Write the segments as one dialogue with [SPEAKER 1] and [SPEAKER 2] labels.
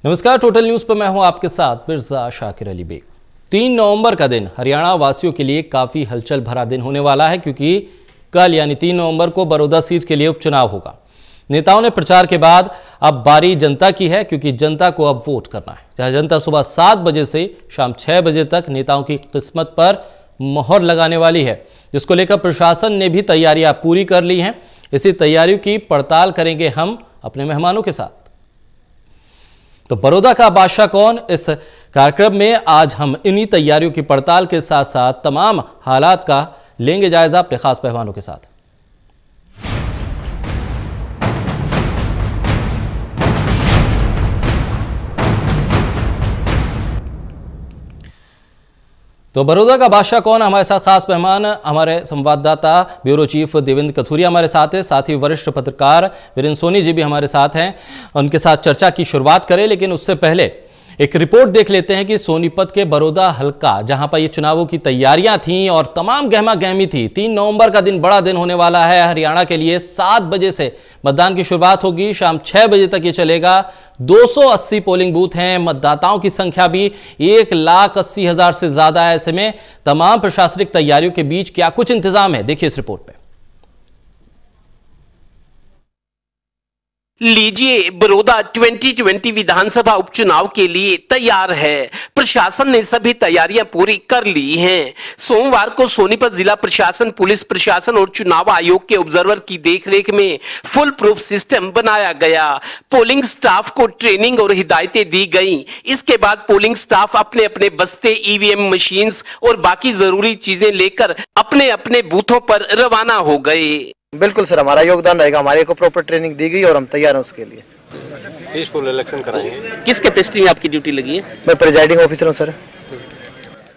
[SPEAKER 1] नमस्कार, total news पर मैं हूं आपके साथ मिर्जा शाकिर अली बेग। 3 नवंबर का दिन हरियाणा वासियों के लिए काफी हलचल भरा दिन होने वाला है, क्योंकि कल यानी 3 नवंबर को बड़ौदा सीट के लिए उपचुनाव होगा। नेताओं ने प्रचार के बाद अब बारी जनता की है, क्योंकि जनता को अब वोट करना है। जहां जनता सुबह 7 बजे से शाम 6 बजे तक नेताओं की किस्मत पर मोहर लगाने वाली है, जिसको लेकर प्रशासन ने भी तैयारियां पूरी कर ली हैं। इसी तैयारियों की पड़ताल करेंगे हम अपने मेहमानों के साथ। तो बड़ौदा का बादशाह कौन, इस कार्यक्रम में आज हम इन्हीं तैयारियों की पड़ताल के साथ साथ तमाम हालात का लेंगे जायजा अपने खास मेहमानों के साथ। तो बड़ौदा का बादशाह कौन, हमारे साथ खास मेहमान हमारे संवाददाता ब्यूरो चीफ देवेंद्र कथुरिया हमारे साथ है, साथ ही वरिष्ठ पत्रकार वीरेंद्र सोनी जी भी हमारे साथ हैं। उनके साथ चर्चा की शुरुआत करें, लेकिन उससे पहले एक रिपोर्ट देख लेते हैं कि सोनीपत के बड़ौदा हल्का, जहां पर ये चुनावों की तैयारियां थीं और तमाम गहमा गहमी थी। 3 नवंबर का दिन बड़ा दिन होने वाला है हरियाणा के लिए। 7 बजे से मतदान की शुरुआत होगी, शाम 6 बजे तक ये चलेगा। 280 पोलिंग बूथ हैं, मतदाताओं की संख्या भी 1,80,000 से ज्यादा है। ऐसे में तमाम प्रशासनिक तैयारियों के बीच क्या कुछ इंतजाम है, देखिए इस रिपोर्ट में।
[SPEAKER 2] लीजिए, बड़ौदा 2020 विधानसभा उपचुनाव के लिए तैयार है। प्रशासन ने सभी तैयारियां पूरी कर ली हैं। सोमवार को सोनीपत जिला प्रशासन, पुलिस प्रशासन और चुनाव आयोग के ऑब्जर्वर की देखरेख में फुल प्रूफ सिस्टम बनाया गया। पोलिंग स्टाफ को ट्रेनिंग और हिदायतें दी गई। इसके बाद पोलिंग स्टाफ अपने अपने बस्ते, ईवीएम मशीन्स और बाकी जरूरी चीजें लेकर अपने अपने बूथों पर रवाना हो गए।
[SPEAKER 3] बिल्कुल सर, हमारा योगदान रहेगा। हमारे को प्रॉपर ट्रेनिंग दी गई और हम तैयार हैं उसके लिए।
[SPEAKER 2] पीसफुल इलेक्शन कराएंगे। किस कैपेसिटी में आपकी ड्यूटी लगी है?
[SPEAKER 3] मैं प्रिजाइडिंग ऑफिसर हूँ सर।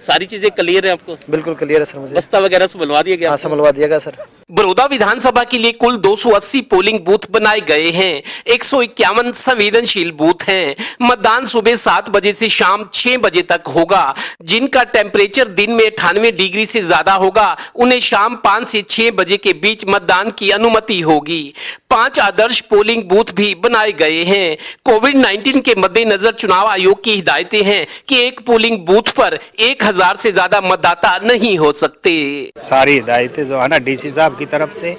[SPEAKER 2] सारी चीजें क्लियर है आपको?
[SPEAKER 3] बिल्कुल क्लियर है सर। मुझे
[SPEAKER 2] बस्ता वगैरह संभलवा दिया गया?
[SPEAKER 3] हाँ, संभलवा दिया गया सर।
[SPEAKER 2] बड़ौदा विधानसभा के लिए कुल 280 पोलिंग बूथ बनाए गए हैं। 151 संवेदनशील बूथ हैं। मतदान सुबह 7 बजे से शाम 6 बजे तक होगा। जिनका टेम्परेचर दिन में 98 डिग्री से ज्यादा होगा, उन्हें शाम 5 से 6 बजे के बीच मतदान की अनुमति होगी। 5 आदर्श पोलिंग बूथ भी बनाए गए हैं। कोविड-19 के मद्देनजर चुनाव आयोग की हिदायतें हैं कि एक पोलिंग बूथ पर 1000 से ज्यादा मतदाता नहीं हो सकते।
[SPEAKER 4] सारी हिदायतें जो है ना डीसी साहब की तरफ से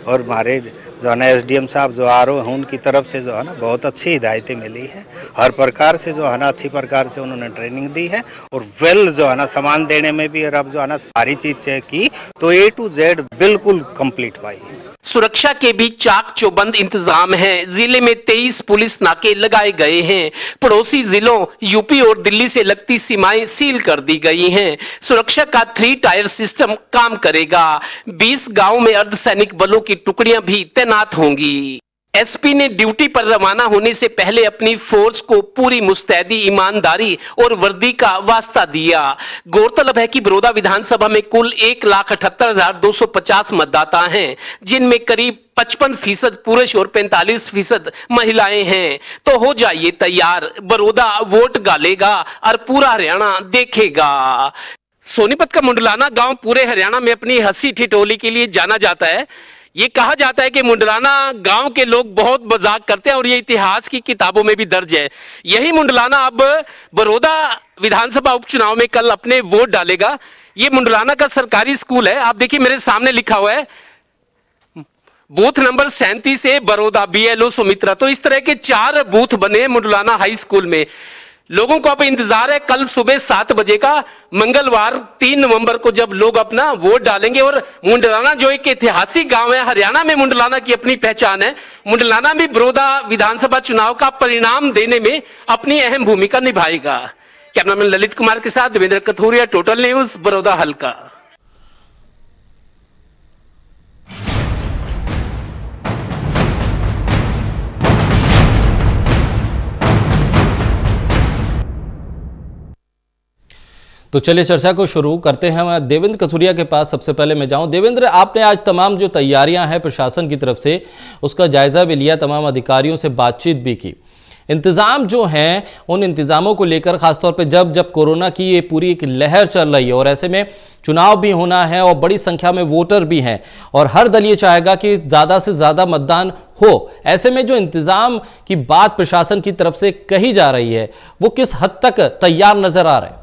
[SPEAKER 4] और हमारे जो है ना एसडीएम साहब जो आरओ हैं उनकी तरफ से जो है ना बहुत अच्छी हिदायतें मिली है। हर प्रकार से जो है ना अच्छी प्रकार से उन्होंने ट्रेनिंग दी है और वेल जो है ना सामान देने में भी, और अब जो है ना सारी चीज चेक की तो A to Z बिल्कुल कंप्लीट पाई है।
[SPEAKER 2] सुरक्षा के भी चाक चौबंद इंतजाम है। जिले में 23 पुलिस नाके लगाए गए हैं। पड़ोसी जिलों यूपी और दिल्ली से लगती सीमाएं सील कर दी गई हैं। सुरक्षा का 3 टायर सिस्टम काम करेगा। 20 गांवों में अर्धसैनिक बलों की टुकड़ियां भी तैनात होंगी। एसपी ने ड्यूटी पर रवाना होने से पहले अपनी फोर्स को पूरी मुस्तैदी, ईमानदारी और वर्दी का वास्ता दिया। गौरतलब है कि बड़ौदा विधानसभा में कुल 1,78,250 मतदाता हैं, जिनमें करीब 55% पुरुष और 45% महिलाएं हैं। तो हो जाइए तैयार, बड़ौदा वोट गालेगा और पूरा हरियाणा देखेगा। सोनीपत का मुंडलाना गांव पूरे हरियाणा में अपनी हंसी ठिठोली के लिए जाना जाता है। ये कहा जाता है कि मुंडलाना गांव के लोग बहुत मजाक करते हैं और ये इतिहास की किताबों में भी दर्ज है। यही मुंडलाना अब बड़ौदा विधानसभा उपचुनाव में कल अपने वोट डालेगा। ये मुंडलाना का सरकारी स्कूल है। आप देखिए मेरे सामने लिखा हुआ है बूथ नंबर 37 से बड़ौदा BLO सुमित्रा। तो इस तरह के 4 बूथ बने मुंडलाना हाई स्कूल में। लोगों को अब इंतजार है कल सुबह 7 बजे का, मंगलवार 3 नवंबर को, जब लोग अपना वोट डालेंगे। और मुंडलाना जो एक ऐतिहासिक गांव है, हरियाणा में मुंडलाना की अपनी पहचान है। मुंडलाना भी बड़ौदा विधानसभा चुनाव का परिणाम देने में अपनी अहम भूमिका निभाएगा। कैमरामैन ललित कुमार के साथ देवेंद्र कथुरिया, टोटल न्यूज, बड़ौदा हल्का।
[SPEAKER 1] तो चलिए चर्चा को शुरू करते हैं। मैं देवेंद्र कथुरिया के पास सबसे पहले मैं जाऊं। देवेंद्र, आपने आज तमाम जो तैयारियां हैं प्रशासन की तरफ से उसका जायजा भी लिया, तमाम अधिकारियों से बातचीत भी की। इंतज़ाम जो हैं उन इंतज़ामों को लेकर ख़ासतौर पे जब जब कोरोना की ये पूरी एक लहर चल रही है और ऐसे में चुनाव भी होना है और बड़ी संख्या में वोटर भी हैं और हर दल ये चाहेगा कि ज़्यादा से ज़्यादा मतदान हो, ऐसे में जो इंतज़ाम की बात प्रशासन की तरफ से कही जा रही है वो किस हद तक तैयार नज़र आ रहा है?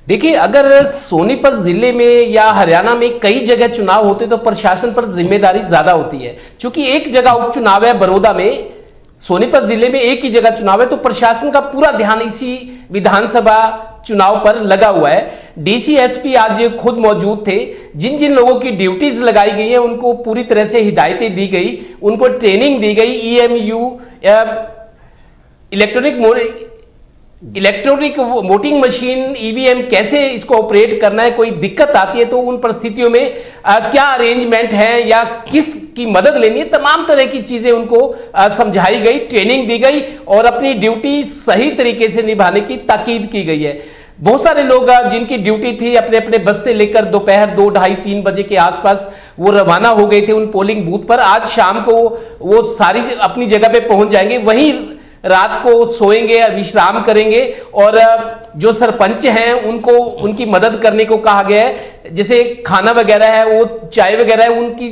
[SPEAKER 5] देखिए, अगर सोनीपत जिले में या हरियाणा में कई जगह चुनाव होते तो प्रशासन पर जिम्मेदारी ज्यादा होती है। क्योंकि एक जगह उपचुनाव है बड़ौदा में, सोनीपत जिले में एक ही जगह चुनाव है, तो प्रशासन का पूरा ध्यान इसी विधानसभा चुनाव पर लगा हुआ है। डीसी एसपी आज खुद मौजूद थे। जिन जिन लोगों की ड्यूटीज लगाई गई है उनको पूरी तरह से हिदायतें दी गई, उनको ट्रेनिंग दी गई। EMU electronic voting machine EVM कैसे इसको ऑपरेट करना है, कोई दिक्कत आती है तो उन परिस्थितियों में क्या अरेंजमेंट है या किस की मदद लेनी है, तमाम तरह की चीजें उनको समझाई गई, ट्रेनिंग दी गई और अपनी ड्यूटी सही तरीके से निभाने की ताकीद की गई है। बहुत सारे लोग जिनकी ड्यूटी थी अपने अपने बस्ते लेकर दोपहर 2, ढाई, 3 बजे के आसपास वो रवाना हो गए थे उन पोलिंग बूथ पर। आज शाम को वो सारी अपनी जगह पे पहुंच जाएंगे, वहीं रात को सोएंगे, विश्राम करेंगे और जो सरपंच हैं उनको उनकी मदद करने को कहा गया है। जैसे खाना वगैरह है, वो चाय वगैरह है, उनकी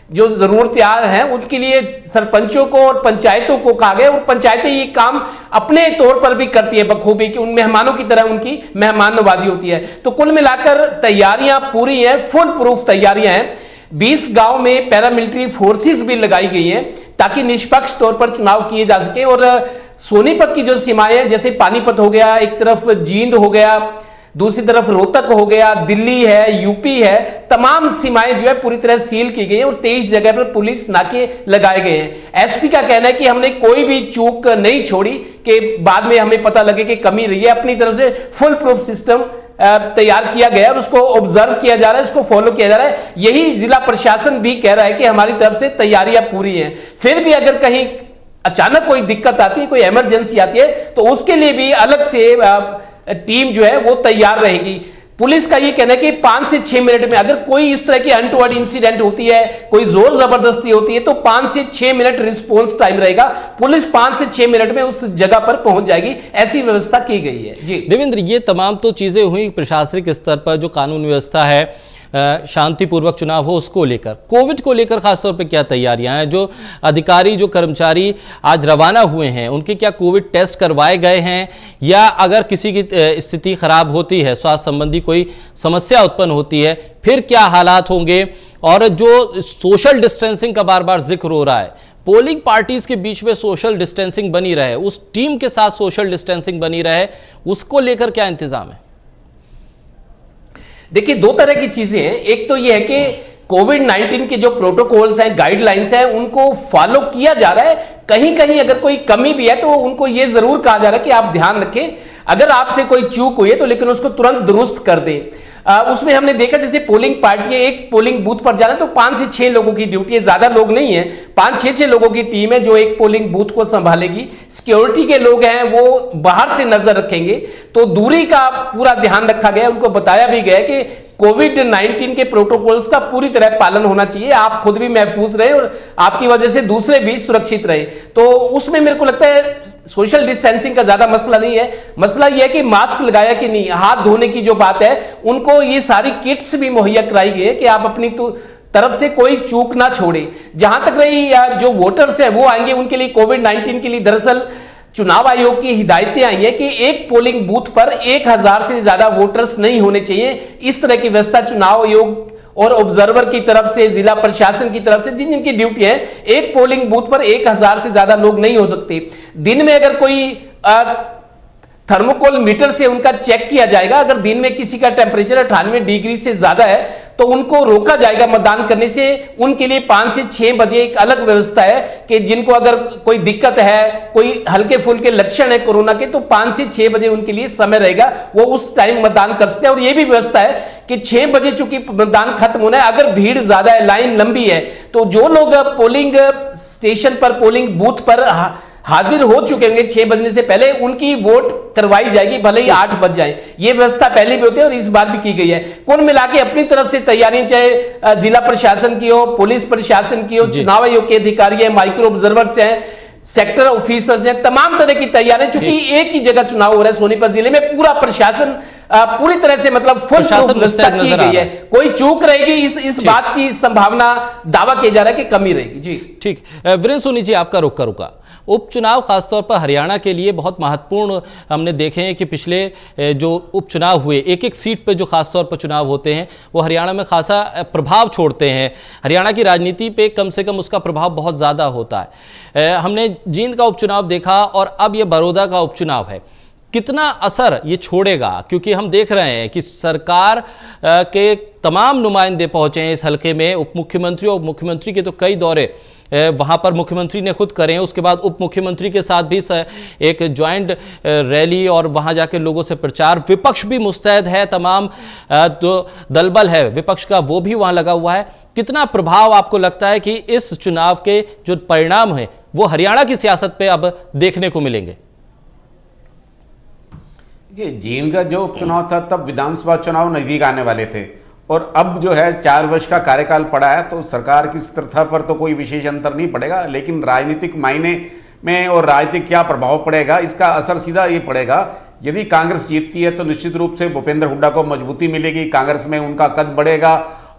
[SPEAKER 5] जो जरूरतें हैं उनके लिए सरपंचों को और पंचायतों को कहा गया और पंचायतें ये काम अपने तौर पर भी करती है बखूबी कि उन मेहमानों की तरह उनकी मेहमान नवाजी होती है। तो कुल मिलाकर तैयारियां पूरी हैं, फुल प्रूफ तैयारियां हैं। 20 गांव में पैरामिलिट्री फोर्सेस भी लगाई गई हैं ताकि निष्पक्ष तौर पर चुनाव किए जा सके। और सोनीपत की जो सीमाएं, जैसे पानीपत हो गया, एक तरफ जींद हो गया, दूसरी तरफ रोहतक हो गया, दिल्ली है, यूपी है, तमाम सीमाएं जो है पूरी तरह सील की गई हैं और 23 जगह पर पुलिस नाके लगाए गए हैं। एसपी का कहना है कि हमने कोई भी चूक नहीं छोड़ी कि बाद में हमें पता लगे कि कमी रही है। अपनी तरफ से फुल प्रूफ सिस्टम तैयार किया गया और उसको ऑब्जर्व किया जा रहा है, उसको फॉलो किया जा रहा है। यही जिला प्रशासन भी कह रहा है कि हमारी तरफ से तैयारियां पूरी हैं। फिर भी अगर कहीं अचानक कोई दिक्कत आती है, कोई इमरजेंसी आती है, तो उसके लिए भी अलग से टीम जो है वो तैयार रहेगी। पुलिस का ये कहना है कि 5 से 6 मिनट में अगर कोई इस तरह की अनटोवर्ड इंसिडेंट होती है, कोई जोर जबरदस्ती होती है, तो 5 से 6 मिनट रिस्पॉन्स टाइम रहेगा। पुलिस 5 से 6 मिनट में उस जगह पर पहुंच जाएगी, ऐसी व्यवस्था की गई है। जी
[SPEAKER 1] देवेंद्र, ये तमाम तो चीजें हुई प्रशासनिक स्तर पर, जो कानून व्यवस्था है, शांतिपूर्वक चुनाव हो उसको लेकर। कोविड को लेकर खासतौर पे क्या तैयारियां हैं? जो अधिकारी, जो कर्मचारी आज रवाना हुए हैं, उनके क्या कोविड टेस्ट करवाए गए हैं, या अगर किसी की स्थिति खराब होती है, स्वास्थ्य संबंधी कोई समस्या उत्पन्न होती है, फिर क्या हालात होंगे? और जो सोशल डिस्टेंसिंग का बार बार जिक्र हो रहा है, पोलिंग पार्टीज के बीच में सोशल डिस्टेंसिंग बनी रहे, उस टीम के साथ सोशल डिस्टेंसिंग बनी रहे, उसको लेकर क्या इंतजाम है?
[SPEAKER 5] देखिए, 2 तरह की चीजें हैं। एक तो यह है कि कोविड-19 के जो प्रोटोकॉल्स हैं, गाइडलाइंस हैं, उनको फॉलो किया जा रहा है। कहीं कहीं अगर कोई कमी भी है तो उनको यह जरूर कहा जा रहा है कि आप ध्यान रखें, अगर आपसे कोई चूक हुई है तो लेकिन उसको तुरंत दुरुस्त कर दें। उसमें हमने देखा जैसे पोलिंग पार्टी है, एक पोलिंग बूथ पर जाना तो 5 से 6 लोगों की ड्यूटी है, ज्यादा लोग नहीं है, 5-6 लोगों की टीम है जो एक पोलिंग बूथ को संभालेगी। सिक्योरिटी के लोग हैं वो बाहर से नजर रखेंगे, तो दूरी का पूरा ध्यान रखा गया। उनको बताया भी गया कि कोविड-19 के प्रोटोकॉल्स का पूरी तरह पालन होना चाहिए, आप खुद भी महफूज रहे और आपकी वजह से दूसरे भी सुरक्षित रहे। तो उसमें मेरे को लगता है सोशल डिस्टेंसिंग का ज्यादा मसला नहीं है। मसला यह है कि मास्क लगाया कि नहीं, हाथ धोने की जो बात है, उनको ये सारी किट्स भी मुहैया कराई गई है कि आप अपनी तरफ से कोई चूक ना छोड़े। जहां तक रही जो वोटर्स है वो आएंगे, उनके लिए कोविड-19 के लिए दरअसल चुनाव आयोग की हिदायतें आई है कि एक पोलिंग बूथ पर 1000 से ज्यादा वोटर्स नहीं होने चाहिए। इस तरह की व्यवस्था चुनाव आयोग और ऑब्जर्वर की तरफ से, जिला प्रशासन की तरफ से, जिन जिनकी ड्यूटी है, एक पोलिंग बूथ पर 1000 से ज्यादा लोग नहीं हो सकते। दिन में अगर कोई थर्मोकोल मीटर से उनका चेक किया जाएगा, अगर दिन में किसी का टेम्परेचर 98 डिग्री से ज्यादा है तो उनको रोका जाएगा मतदान करने से। उनके लिए 5 से 6 बजे एक अलग व्यवस्था है कि जिनको अगर कोई दिक्कत है, कोई हल्के फुल्के लक्षण है कोरोना के, तो 5 से 6 बजे उनके लिए समय रहेगा, वो उस टाइम मतदान कर सकते हैं। और यह भी व्यवस्था है कि 6 बजे चूंकि मतदान खत्म होना है, अगर भीड़ ज्यादा है, लाइन लंबी है, तो जो लोग पोलिंग स्टेशन पर, पोलिंग बूथ पर हाजिर हो चुके होंगे 6 बजने से पहले, उनकी वोट करवाई जाएगी, भले ही 8 बज जाए। ये व्यवस्था पहले भी होती है और इस बार भी की गई है। कुल मिला के अपनी तरफ से तैयारियां, चाहे जिला प्रशासन की हो, पुलिस प्रशासन की हो, चुनाव आयोग के अधिकारी है, माइक्रो ऑब्जर्वर्स हैं, सेक्टर ऑफिसर्स हैं, तमाम तरह की तैयारियां, चूंकि एक ही जगह चुनाव हो रहा है सोनीपत जिले में, पूरा प्रशासन पूरी तरह से मतलब फुल मुस्तैद की गई है। कोई चूक रहेगी इस बात की संभावना, दावा किया जा रहा है कि कमी रहेगी। जी
[SPEAKER 1] ठीक, वीरेंद्र सोनी जी आपका रुख करूंगा। उपचुनाव खासतौर पर हरियाणा के लिए बहुत महत्वपूर्ण हमने देखे हैं कि पिछले जो उपचुनाव हुए, एक एक सीट पे जो खासतौर पर चुनाव होते हैं वो हरियाणा में खासा प्रभाव छोड़ते हैं। हरियाणा की राजनीति पे कम से कम उसका प्रभाव बहुत ज़्यादा होता है। हमने जींद का उपचुनाव देखा और अब ये बड़ौदा का उपचुनाव है, कितना असर ये छोड़ेगा? क्योंकि हम देख रहे हैं कि सरकार के तमाम नुमाइंदे पहुंचे हैं इस हलके में। उप मुख्यमंत्री और मुख्यमंत्री के तो कई दौरे वहां पर मुख्यमंत्री ने खुद करे हैं, उसके बाद उप मुख्यमंत्री के साथ भी एक ज्वाइंट रैली और वहां जाकर लोगों से प्रचार। विपक्ष भी मुस्तैद है, तमाम जो दलबल है विपक्ष का वो भी वहां लगा हुआ है। कितना प्रभाव आपको लगता है कि इस चुनाव के जो परिणाम है वो हरियाणा की सियासत पे अब देखने को मिलेंगे?
[SPEAKER 6] जींद का जो उपचुनाव था तब विधानसभा चुनाव नजदीक आने वाले थे, और अब जो है 4 वर्ष का कार्यकाल पड़ा है, तो सरकार की स्थिरता पर तो कोई विशेष अंतर नहीं पड़ेगा, लेकिन राजनीतिक मायने में और राजनीतिक क्या प्रभाव पड़ेगा, इसका असर सीधा ये पड़ेगा। यदि कांग्रेस जीतती है तो निश्चित रूप से भूपेंद्र हुड्डा को मजबूती मिलेगी, कांग्रेस में उनका कद बढ़ेगा,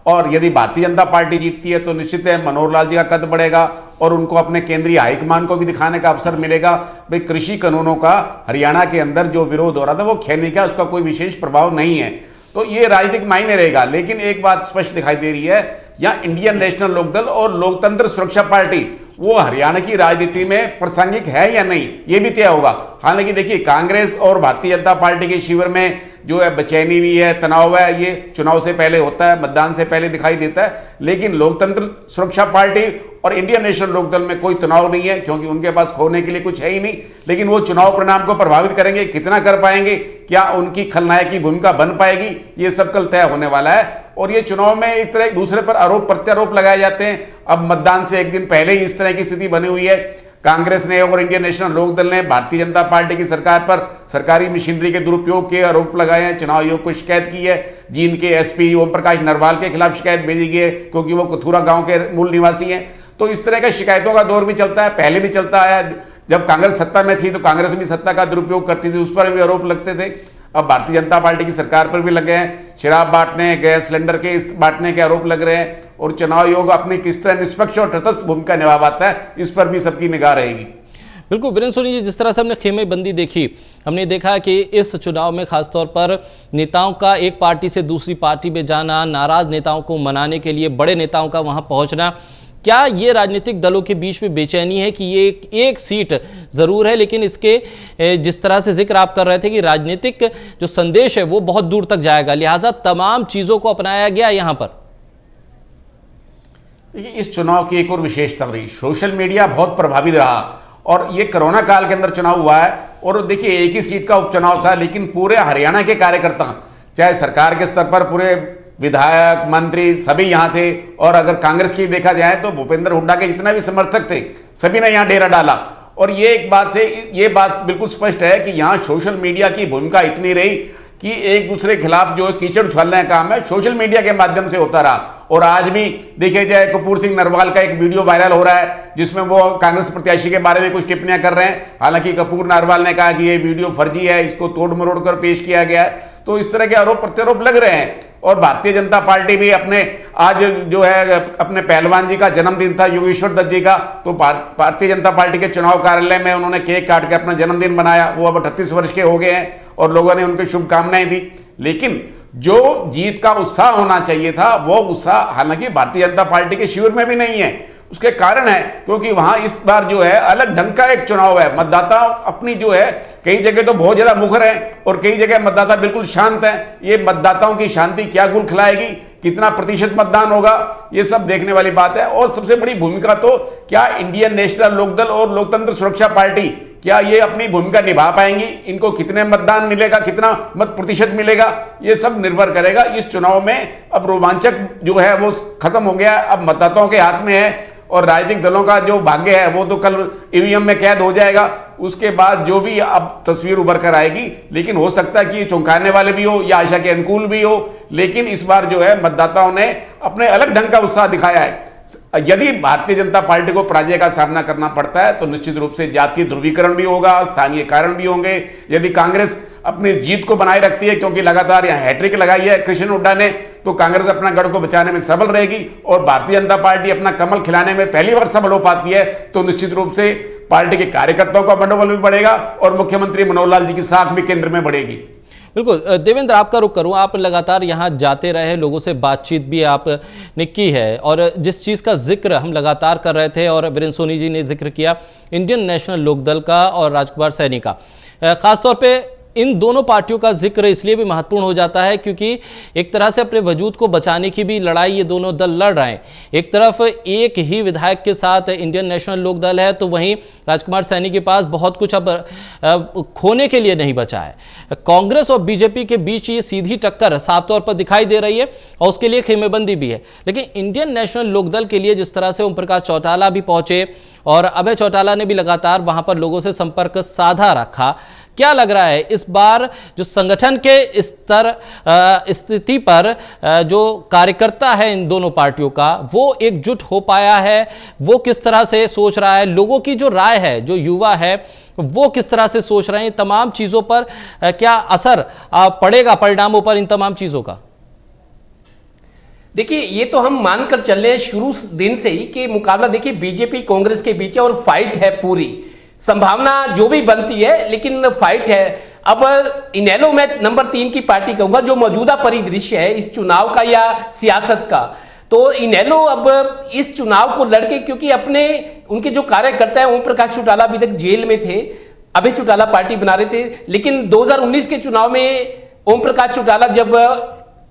[SPEAKER 6] और यदि भारतीय जनता पार्टी जीतती है तो निश्चित है मनोहर लाल जी का कद बढ़ेगा और उनको अपने केंद्रीय हाईकमान को भी दिखाने का अवसर मिलेगा। भाई कृषि कानूनों का हरियाणा के अंदर जो विरोध हो रहा था वो खेलने का उसका कोई विशेष प्रभाव नहीं है, तो ये राजनीतिक मायने रहेगा। लेकिन एक बात स्पष्ट दिखाई दे रही है, यहाँ इंडियन नेशनल लोकदल और लोकतंत्र सुरक्षा पार्टी वो हरियाणा की राजनीति में प्रासंगिक है या नहीं, ये भी तय होगा। हालांकि देखिए कांग्रेस और भारतीय जनता पार्टी के शिविर में जो है बेचैनी भी है, तनाव है, ये चुनाव से पहले होता है, मतदान से पहले दिखाई देता है। लेकिन लोकतंत्र सुरक्षा पार्टी और इंडियन नेशनल लोकदल में कोई तनाव नहीं है, क्योंकि उनके पास खोने के लिए कुछ है ही नहीं। लेकिन वो चुनाव परिणाम को प्रभावित करेंगे, कितना कर पाएंगे, क्या उनकी खलनायक की भूमिका बन पाएगी, ये सब कल तय होने वाला है। और ये चुनाव में एक तरह एक दूसरे पर आरोप प्रत्यारोप लगाए जाते हैं। अब मतदान से एक दिन पहले ही इस तरह की स्थिति बनी हुई है। कांग्रेस ने और इंडियन नेशनल लोकदल ने भारतीय जनता पार्टी की सरकार पर सरकारी मशीनरी के दुरुपयोग के आरोप लगाए हैं, चुनाव आयोग को शिकायत की है। जींद के एसपी ओम प्रकाश नरवाल के खिलाफ शिकायत भेजी गई है, क्योंकि वो कथुरा गांव के मूल निवासी हैं। तो इस तरह के शिकायतों का दौर भी चलता है, पहले भी चलता है। जब कांग्रेस सत्ता में थी तो कांग्रेस भी सत्ता का दुरुपयोग करती थी, उस पर भी आरोप लगते थे। अब भारतीय जनता पार्टी की सरकार पर भी लगे हैं, शराब बांटने, गैस सिलेंडर के बांटने के आरोप लग रहे हैं। और चुनाव आयोग अपनी किस तरह निष्पक्ष और तटस्थ भूमिका निभा पाता है, इस पर भी सबकी निगाह रहेगी।
[SPEAKER 1] बिल्कुल वीरेंद्र सोनी जी, जिस तरह से हमने खेमेबंदी देखी, हमने देखा कि इस चुनाव में खासतौर पर नेताओं का एक पार्टी से दूसरी पार्टी में जाना, नाराज नेताओं को मनाने के लिए बड़े नेताओं का वहां पहुंचना, क्या ये राजनीतिक दलों के बीच में बेचैनी है कि ये एक सीट जरूर है, लेकिन इसके जिस तरह से जिक्र आप कर रहे थे कि राजनीतिक जो संदेश है वो बहुत दूर तक जाएगा, लिहाजा तमाम चीजों को अपनाया गया यहां पर?
[SPEAKER 6] इस चुनाव की एक और विशेषता रही, सोशल मीडिया बहुत प्रभावित रहा, और ये कोरोना काल के अंदर चुनाव हुआ है। और देखिए एक ही सीट का उपचुनाव था, लेकिन पूरे हरियाणा के कार्यकर्ता, चाहे सरकार के स्तर पर पूरे विधायक, मंत्री सभी यहां थे। और अगर कांग्रेस की देखा जाए तो भूपेंद्र हुड्डा के जितने भी समर्थक थे सभी ने यहां डेरा डाला। और ये बात बिल्कुल स्पष्ट है कि यहां सोशल मीडिया की भूमिका इतनी रही कि एक दूसरे के खिलाफ जो कीचड़ उछालने का काम है सोशल मीडिया के माध्यम से होता रहा। और आज भी देखिए जाए कपूर सिंह नरवाल का एक वीडियो वायरल हो रहा है जिसमें वो कांग्रेस प्रत्याशी के बारे में कुछ टिप्पणियां कर रहे हैं। हालांकि कपूर नरवाल ने कहा कि ये वीडियो फर्जी है, इसको तोड़ मरोड़ कर पेश किया गया है। तो इस तरह के आरोप प्रत्यारोप लग रहे हैं। और भारतीय जनता पार्टी भी आज जो है अपने पहलवान जी का जन्मदिन था, योगेश्वर दत्त जी का, तो भारतीय जनता पार्टी के चुनाव कार्यालय में उन्होंने केक काट के अपना जन्मदिन मनाया। वो अब 38 वर्ष के हो गए हैं और लोगों ने उनकी शुभकामनाएं दी। लेकिन जो जीत का उत्साह होना चाहिए था वो उत्साह हालांकि भारतीय जनता पार्टी के शिविर में भी नहीं है। उसके कारण है क्योंकि वहां इस बार जो है अलग ढंग का एक चुनाव है। मतदाता अपनी जो है कई जगह तो बहुत ज्यादा मुखर है और कई जगह मतदाता बिल्कुल शांत है। ये मतदाताओं की शांति क्या गुल खिलाएगी, कितना प्रतिशत मतदान होगा, ये सब देखने वाली बात है। और सबसे बड़ी भूमिका तो क्या इंडियन नेशनल लोकदल और लोकतंत्र सुरक्षा पार्टी क्या ये अपनी भूमिका निभा पाएंगी, इनको कितने मतदान मिलेगा, कितना मत प्रतिशत मिलेगा, ये सब निर्भर करेगा। इस चुनाव में अब रोमांचक जो है वो खत्म हो गया, अब मतदाताओं के हाथ में है और राजनीतिक दलों का जो भाग्य है वो तो कल ईवीएम में कैद हो जाएगा। उसके बाद जो भी अब तस्वीर उभर कर आएगी, लेकिन हो सकता है कि ये चौंकाने वाले भी हो या आशा के अनुकूल भी हो। लेकिन इस बार जो है मतदाताओं ने अपने अलग ढंग का उत्साह दिखाया है। यदि भारतीय जनता पार्टी को पराजय का सामना करना पड़ता है तो निश्चित रूप से जातीय ध्रुवीकरण भी होगा, स्थानीय कारण भी होंगे। यदि कांग्रेस अपनी जीत को बनाए रखती है, क्योंकि लगातार यहां हैट्रिक लगाई है कृष्ण हुड्डा ने, तो कांग्रेस अपना गढ़ को बचाने में सफल रहेगी और भारतीय जनता पार्टी अपना कमल खिलाने में पहली बार सफल हो पाती है तो निश्चित रूप से पार्टी के कार्यकर्ताओं का मनोबल भी बढ़ेगा और मुख्यमंत्री मनोहर लाल जी की साख भी केंद्र में बढ़ेगी।
[SPEAKER 1] बिल्कुल। देवेंद्र, आपका रुख करूं, आप लगातार यहां जाते रहे, लोगों से बातचीत भी आपने की है और जिस चीज़ का जिक्र हम लगातार कर रहे थे और वीरेंद्र सोनी जी ने जिक्र किया इंडियन नेशनल लोकदल का और राजकुमार सैनी का, खासतौर पे इन दोनों पार्टियों का जिक्र इसलिए भी महत्वपूर्ण हो जाता है क्योंकि एक तरह से अपने वजूद को बचाने की भी लड़ाई ये दोनों दल लड़ रहे हैं। एक तरफ एक ही विधायक के साथ इंडियन नेशनल लोकदल है तो वहीं राजकुमार सैनी के पास बहुत कुछ अब खोने के लिए नहीं बचा है। कांग्रेस और बीजेपी के बीच ये सीधी टक्कर साफ तौर पर दिखाई दे रही है और उसके लिए खेमेबंदी भी है। लेकिन इंडियन नेशनल लोकदल के लिए जिस तरह से ओम प्रकाश चौटाला भी पहुंचे और अभय चौटाला ने भी लगातार वहां पर लोगों से संपर्क साधा रखा, क्या लग रहा है इस बार जो संगठन के स्तर स्थिति पर जो कार्यकर्ता है इन दोनों पार्टियों का वो एकजुट हो पाया है? वो किस तरह से सोच रहा है? लोगों की जो राय है, जो युवा है वो किस तरह से सोच रहे हैं? तमाम चीजों पर क्या असर पड़ेगा परिणामों पर इन तमाम चीजों का?
[SPEAKER 5] देखिए, ये तो हम मानकर चल रहे हैं शुरू दिन से ही कि मुकाबला देखिए बीजेपी कांग्रेस के बीच है और फाइट है, पूरी संभावना जो भी बनती है लेकिन फाइट है। अब इनेलो में नंबर 3 की पार्टी कहूंगा, जो मौजूदा परिदृश्य है इस चुनाव का या सियासत का, तो इनेलो अब इस चुनाव को लड़के, क्योंकि अपने उनके जो कार्यकर्ता है ओम प्रकाश चौटाला अभी तक जेल में थे, अभय चौटाला पार्टी बना रहे थे, लेकिन 2019 के चुनाव में ओम प्रकाश चौटाला जब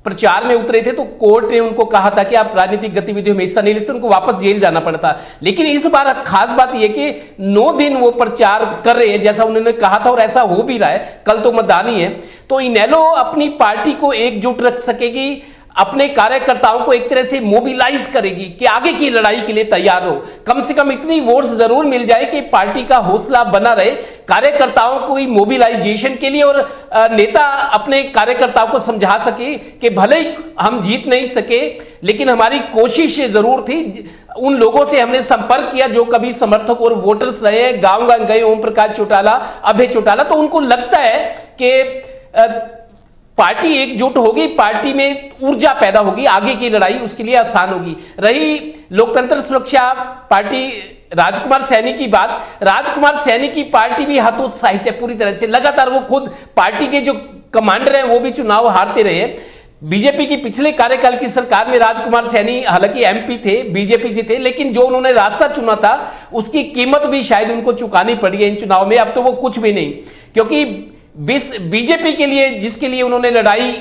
[SPEAKER 5] प्रचार में उतरे थे तो कोर्ट ने उनको कहा था कि आप राजनीतिक गतिविधियों में हिस्सा नहीं ले सकते, उनको वापस जेल जाना पड़ा था। लेकिन इस बार खास बात यह कि 9 दिन वो प्रचार कर रहे हैं जैसा उन्होंने कहा था और ऐसा हो भी रहा है। कल तो मतदान ही है, तो इनेलो अपनी पार्टी को एकजुट रख सकेगी, अपने कार्यकर्ताओं को एक तरह से मोबिलाइज करेगी कि आगे की लड़ाई के लिए तैयार हो। कम से कम इतनी वोट्स जरूर मिल जाए कि पार्टी का हौसला बना रहे कार्यकर्ताओं को मोबिलाइजेशन के लिए, और नेता अपने कार्यकर्ताओं को समझा सके कि भले ही हम जीत नहीं सके लेकिन हमारी कोशिश जरूर थी। उन लोगों से हमने संपर्क किया जो कभी समर्थक और वोटर्स रहे हैं, गांव-गांव गए ओम प्रकाश चौटाला, अभय चौटाला, तो उनको लगता है कि पार्टी एकजुट होगी, पार्टी में ऊर्जा पैदा होगी, आगे की लड़ाई उसके लिए आसान होगी। रही लोकतंत्र सुरक्षा पार्टी राजकुमार सैनी की बात, राजकुमार सैनी की पार्टी भी हतोत्साहित है पूरी तरह से। लगातार वो खुद पार्टी के जो कमांडर हैं वो भी चुनाव हारते रहे। बीजेपी की पिछले कार्यकाल की सरकार में राजकुमार सैनी हालांकि एमपी थे, बीजेपी से थे, लेकिन जो उन्होंने रास्ता चुना था उसकी कीमत भी शायद उनको चुकानी पड़ी है इन चुनाव में। अब तो वो कुछ भी नहीं, क्योंकि बीजेपी के लिए जिसके लिए उन्होंने लड़ाई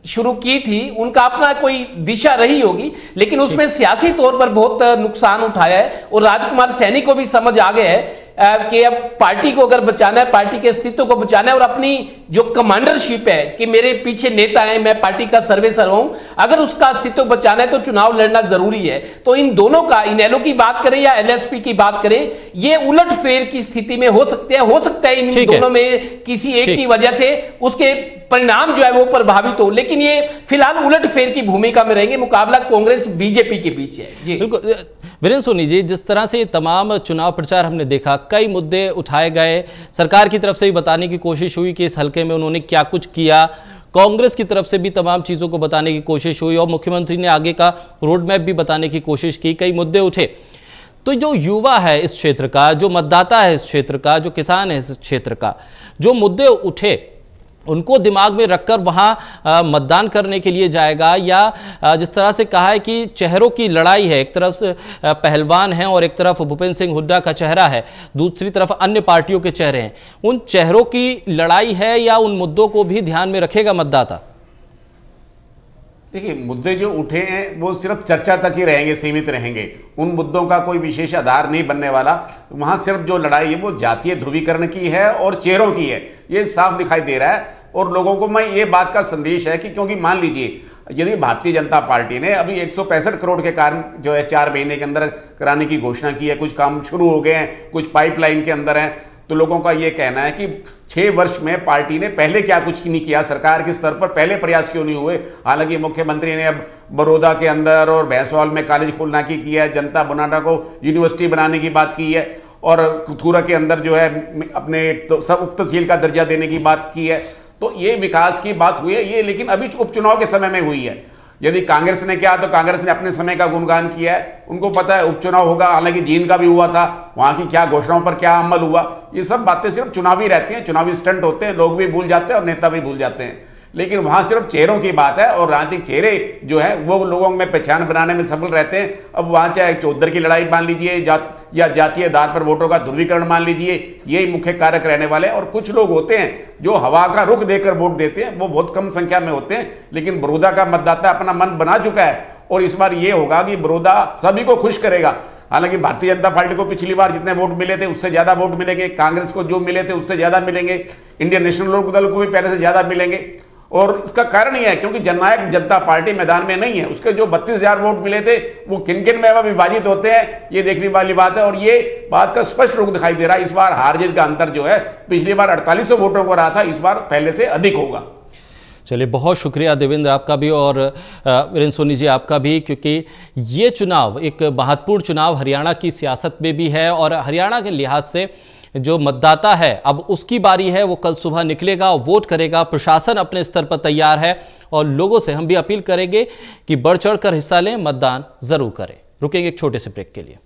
[SPEAKER 5] शुरू की थी उनका अपना कोई दिशा रही होगी, लेकिन उसमें सियासी तौर पर बहुत नुकसान उठाया है। और राजकुमार सैनी को भी समझ आ गया है कि अब पार्टी को अगर बचाना है, पार्टी के अस्तित्व को बचाना है और अपनी जो कमांडरशिप है कि मेरे पीछे नेता है, मैं पार्टी का सर्वेसर हूं, अगर उसका अस्तित्व बचाना है तो चुनाव लड़ना जरूरी है। तो इन दोनों का, इनेलो की बात करें या एलएसपी की बात करें, ये उलटफेर की स्थिति में हो सकता है इन दोनों में किसी एक की वजह से उसके परिणाम जो है वो प्रभावित हो, लेकिन ये फिलहाल उलटफेर की भूमिका में रहेंगे। मुकाबला कांग्रेस बीजेपी के बीच है। जी
[SPEAKER 1] बिल्कुल। वीरेंद्र सोनी जी, जिस तरह से तमाम चुनाव प्रचार हमने देखा, कई मुद्दे उठाए गए, सरकार की तरफ से भी बताने की कोशिश हुई कि इस हल्के में उन्होंने क्या कुछ किया, कांग्रेस की तरफ से भी तमाम चीज़ों को बताने की कोशिश हुई और मुख्यमंत्री ने आगे का रोड मैप भी बताने की कोशिश की, कई मुद्दे उठे। तो जो युवा है इस क्षेत्र का, जो मतदाता है इस क्षेत्र का, जो किसान है इस क्षेत्र का, जो मुद्दे उठे उनको दिमाग में रखकर वहाँ मतदान करने के लिए जाएगा, या जिस तरह से कहा है कि चेहरों की लड़ाई है, एक तरफ से पहलवान हैं और एक तरफ भूपेंद्र सिंह हुड्डा का चेहरा है, दूसरी तरफ अन्य पार्टियों के चेहरे हैं, उन चेहरों की लड़ाई है या उन मुद्दों को भी ध्यान में रखेगा मतदाता?
[SPEAKER 6] देखिए, मुद्दे जो उठे हैं वो सिर्फ चर्चा तक ही रहेंगे, सीमित रहेंगे, उन मुद्दों का कोई विशेष आधार नहीं बनने वाला। वहां सिर्फ जो लड़ाई है वो जातीय ध्रुवीकरण की है और चेहरों की है, ये साफ दिखाई दे रहा है। और लोगों को मैं ये बात का संदेश है कि क्योंकि मान लीजिए यदि भारतीय जनता पार्टी ने अभी 165 करोड़ के कारण जो है 4 महीने के अंदर कराने की घोषणा की है, कुछ काम शुरू हो गए हैं, कुछ पाइपलाइन के अंदर हैं, तो लोगों का ये कहना है कि 6 वर्ष में पार्टी ने पहले क्या कुछ नहीं किया, सरकार के स्तर पर पहले प्रयास क्यों नहीं हुए। हालांकि मुख्यमंत्री ने अब बड़ौदा के अंदर और भैंसवाल में कॉलेज खोलने की है, जनता बनाना को यूनिवर्सिटी बनाने की बात की है, और कथूरा के अंदर जो है अपने तो सब उप तहसील का दर्जा देने की बात की है। तो ये विकास की बात हुई है ये, लेकिन अभी उपचुनाव के समय में हुई है। यदि कांग्रेस ने किया तो कांग्रेस ने अपने समय का गुणगान किया है, उनको पता है उपचुनाव होगा। हालांकि जींद का भी हुआ था, वहां की क्या घोषणाओं पर क्या अमल हुआ, ये सब बातें सिर्फ चुनावी रहती हैं, चुनावी स्टंट होते हैं, लोग भी भूल जाते हैं और नेता भी भूल जाते हैं। लेकिन वहां सिर्फ चेहरों की बात है और राजनीतिक चेहरे जो है वो लोगों में पहचान बनाने में सफल रहते हैं। अब वहां चाहे चौधर की लड़ाई मान लीजिए या जातीय आधार पर वोटों का ध्रुवीकरण मान लीजिए, यही मुख्य कारक रहने वाले हैं। और कुछ लोग होते हैं जो हवा का रुख देकर वोट देते हैं, वो बहुत कम संख्या में होते हैं, लेकिन बड़ौदा का मतदाता अपना मन बना चुका है और इस बार ये होगा कि बड़ौदा सभी को खुश करेगा। हालांकि भारतीय जनता पार्टी को पिछली बार जितने वोट मिले थे उससे ज्यादा वोट मिलेंगे, कांग्रेस को जो मिले थे उससे ज्यादा मिलेंगे, इंडियन नेशनल लोक दल को भी पहले से ज्यादा मिलेंगे। और इसका कारण यह है क्योंकि जननायक जनता पार्टी मैदान में नहीं है, उसके जो 32,000 वोट मिले थे वो किन किन में विभाजित होते हैं, ये देखने वाली बात है। और ये बात का स्पष्ट रूप दिखाई दे रहा है। इस बार हार जीत का अंतर जो है पिछली बार 4800 वोटों को रहा था, इस बार पहले से अधिक होगा।
[SPEAKER 1] चलिए, बहुत शुक्रिया देवेंद्र आपका भी और वीरेंद्र सोनी जी आपका भी, क्योंकि ये चुनाव एक महत्वपूर्ण चुनाव हरियाणा की सियासत में भी है और हरियाणा के लिहाज से जो मतदाता है अब उसकी बारी है, वो कल सुबह निकलेगा, वोट करेगा। प्रशासन अपने स्तर पर तैयार है और लोगों से हम भी अपील करेंगे कि बढ़ चढ़ कर हिस्सा लें, मतदान जरूर करें। रुकेंगे एक छोटे से ब्रेक के लिए।